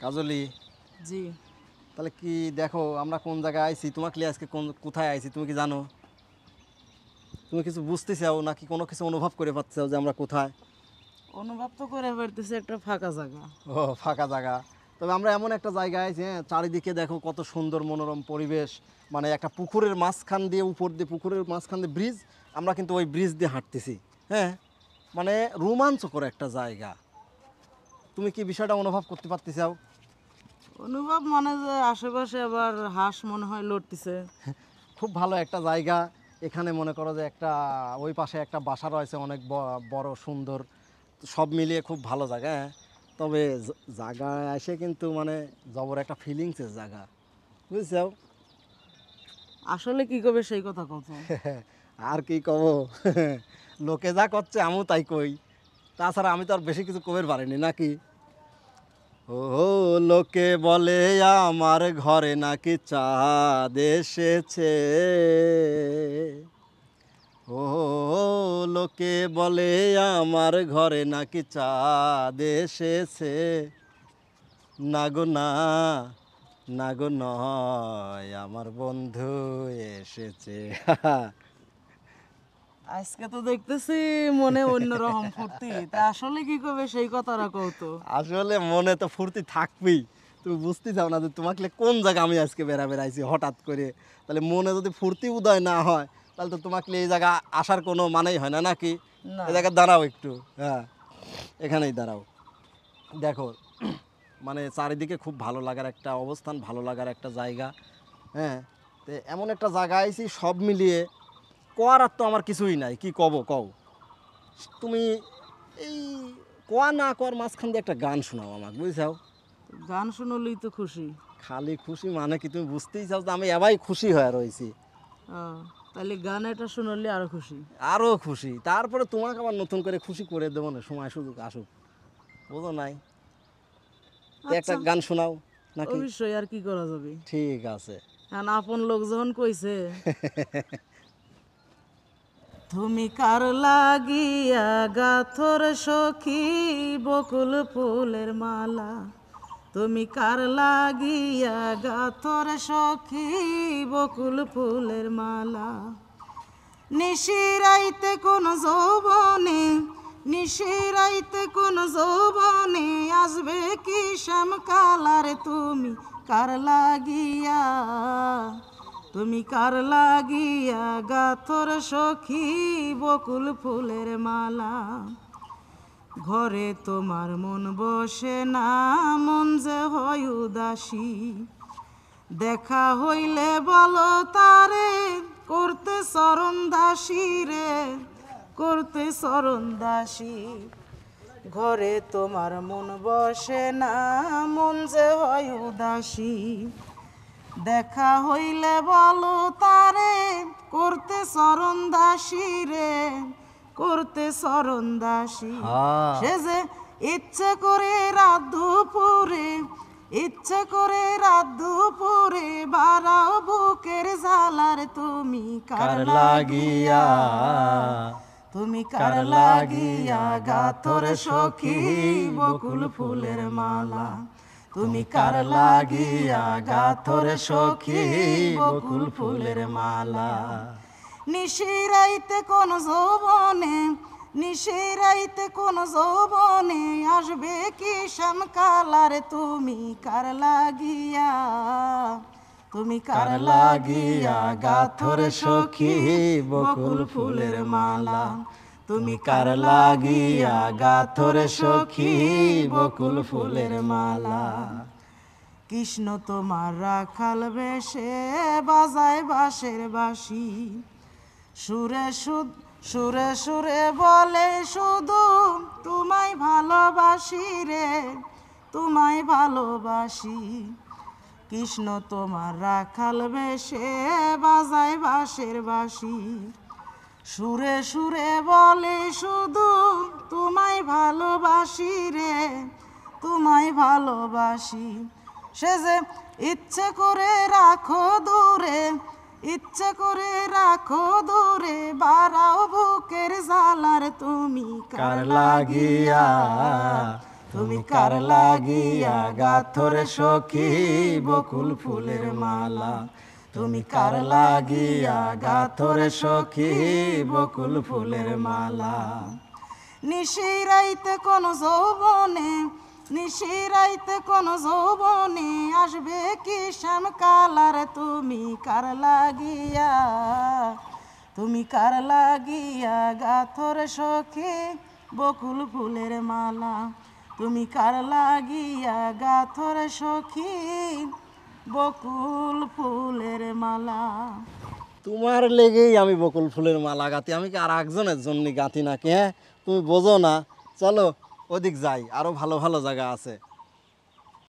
কাজলি, জি। তাহলে কি দেখো আমরা কোন জায়গায় আইছি, তোমাকে আজকে কোথায় আইছি তুমি কি জানো? তুমি কিছু বুঝতে চাও নাকি কোনো কিছু অনুভব করে পাচ্ছ যে আমরা কোথায়? অনুভব তো করে পারতেছি একটা ফাঁকা জায়গা। ও, ফাঁকা জায়গা। তবে আমরা এমন একটা জায়গায় আছি, হ্যাঁ, চারিদিকে দেখো কত সুন্দর মনোরম পরিবেশ। মানে একটা পুকুরের মাঝখান দিয়ে, উপর দিয়ে পুকুরের মাঝখান দিয়ে ব্রিজ, আমরা কিন্তু ওই ব্রিজ দিয়ে হাঁটতেছি। হ্যাঁ, মানে রোমাঞ্চকর একটা জায়গা। তুমি কি বিষয়টা অনুভব করতে পারতেছাও? অনুভব মানে যে আশেপাশে আবার হাঁস মনে হয় লড়তেছে। খুব ভালো একটা জায়গা। এখানে মনে করো যে একটা ওই পাশে একটা বাসা রয়েছে অনেক বড় সুন্দর। সব মিলিয়ে খুব ভালো জায়গা, হ্যাঁ। তবে জায়গায় এসে কিন্তু মানে জবর একটা ফিলিংসের জায়গা, বুঝছো? আসলে কি করবে সেই কথা কত। আর কি কব, লোকে যা করছে আমিও তাই কই। তাছাড়া আমি তো আর বেশি কিছু কবের পারিনি নাকি। ও, লোকে বলে আমার ঘরে নাকি চাঁদ এসেছে। ও, লোকে বলে আমার ঘরে নাকি চাঁদ এসেছে। না গো না, না গো নয়, আমার বন্ধু এসেছে। আজকে তো দেখতেছি মনে অন্যরকম ফুর্তি, তা আসলে কি করবে সেই কথাটা কত। আসলে মনে তো ফুর্তি থাকবেই। তুমি বুঝতে চাও না যে তোমাকে কোন জায়গা আমি আজকে বেড়াইছি হঠাৎ করে। তাহলে মনে যদি ফুর্তি উদয় না হয়, তাহলে তো তোমাকে এই জায়গা আসার কোনো মানেই হয় না নাকি। না। এই জায়গায় দাঁড়াও একটু, হ্যাঁ, এখানেই দাঁড়াও। দেখো, মানে চারিদিকে খুব ভালো লাগার একটা অবস্থান, ভালো লাগার একটা জায়গা। হ্যাঁ, তো এমন একটা জায়গা আইছি সব মিলিয়ে করার তো আমার কিছুই নাই। কি কব কও তুমি? এই কোয়া না কোয়ার মাঝখান দিয়ে একটা গান শোনাও আমাকে, বুঝছাও? গান শুনলেই তো খুশি। খালি খুশি মানে কি তুমি বুঝতেই চাও যে আমি এবাই খুশি হয়ে রয়েছি। তাহলে গান এটা শুনলে আরো খুশি। আরও খুশি, তারপরে তোমাকে আবার নতুন করে খুশি করে দেবো না, সময় সুযোগ আসুক, বুঝো নাই? তো একটা আচ্ছা, গান শোনাও নাকি? অবশ্যই, আর কি করা যাবে। ঠিক আছে। কারণ আপন লোক যখন কইছে, তুমি কার লাগিয়া গাথর সখী বকুল ফুলের মালা। তুমি কার লাগিয়া গাথর সখী বকুল ফুলের মালা। নিশিরাইতে কোন যৌবনে, নিশিরাইতে কোন যৌবনে আসবে কি শ্যামকালার। তুমি কার লাগিয়া, তুমি কার লাগিয়া গাথর সখী বকুল ফুলের মালা। ঘরে তোমার মন বসে না, মন যে হয় উদাসী। দেখা হইলে বলো তারে, করতে চরণ দাসী রে, করতে চরণ দাসী। ঘরে তোমার মন বসে না, মন যে হয় উদাসী। দেখা হইলে বলো তারে, করতে চরণ দাসী রে, করতে চরণ দাসী। হ্যাঁ। সে যে ইচ্ছে করে রাত দুপুরে, ইচ্ছে করে রাত দুপুরে বাড়াও বুকের জ্বালার। তুমি কার লাগিয়া, তুমি কার লাগিয়া গাথর সখী বকুল ফুলের মালা। তুমি কার লাগিয়া গাথর সখী বকুল ফুলের মালা। নিশিরাইতে কোন যৌবনে, নিশিরাইতে কোন যৌবনে আসবে কি শ্যামকালার। তুমি কার লাগিয়া, তুমি কার লাগিয়া গাথর সখী বকুল ফুলের মালা। তুমি কার লাগিয়া গাথর সখী বকুল ফুলের মালা। কৃষ্ণ তোমার রাখাল বেশে বাজায় বাঁশের বাঁশি। সুরে সুরে সুরে বলে শুধু তোমায় ভালোবাসি রে, তোমায় ভালোবাসি। কৃষ্ণ তোমার রাখাল বেশে বাজায় বাঁশের বাঁশি। সুরে সুরে বলে শুধু তোমায় ভালোবাসি রে, তোমায় ভালোবাসি। সে যে ইচ্ছে করে রাখো দূরে, ইচ্ছে করে রাখো দূরে বাড়াও বুকের জ্বালার। তুমি কার লাগিয়া, তুমি কার লাগিয়া গাথরে সখী বকুল ফুলের মালা তুমি কার লাগিয়া গাথরে সখী বকুল ফুলের মালা নিশিরাইতে কোন যৌবনে নিশিরাইতে কোন যৌবনে আসবে কি শ্যাম কালার তুমি কার লাগিয়া গাথরে সখী বকুল ফুলের মালা তুমি কার লাগিয়া গাথরে সখী বকুল ফুলের মালা তোমার লেগেই আমি বকুল ফুলের মালা গাঁথি, আমি কি আর একজনের জন্য গাঁথি নাকি? হ্যাঁ, তুমি বোঝো না। চলো ওদিক যাই, আরো ভালো ভালো জায়গা আছে।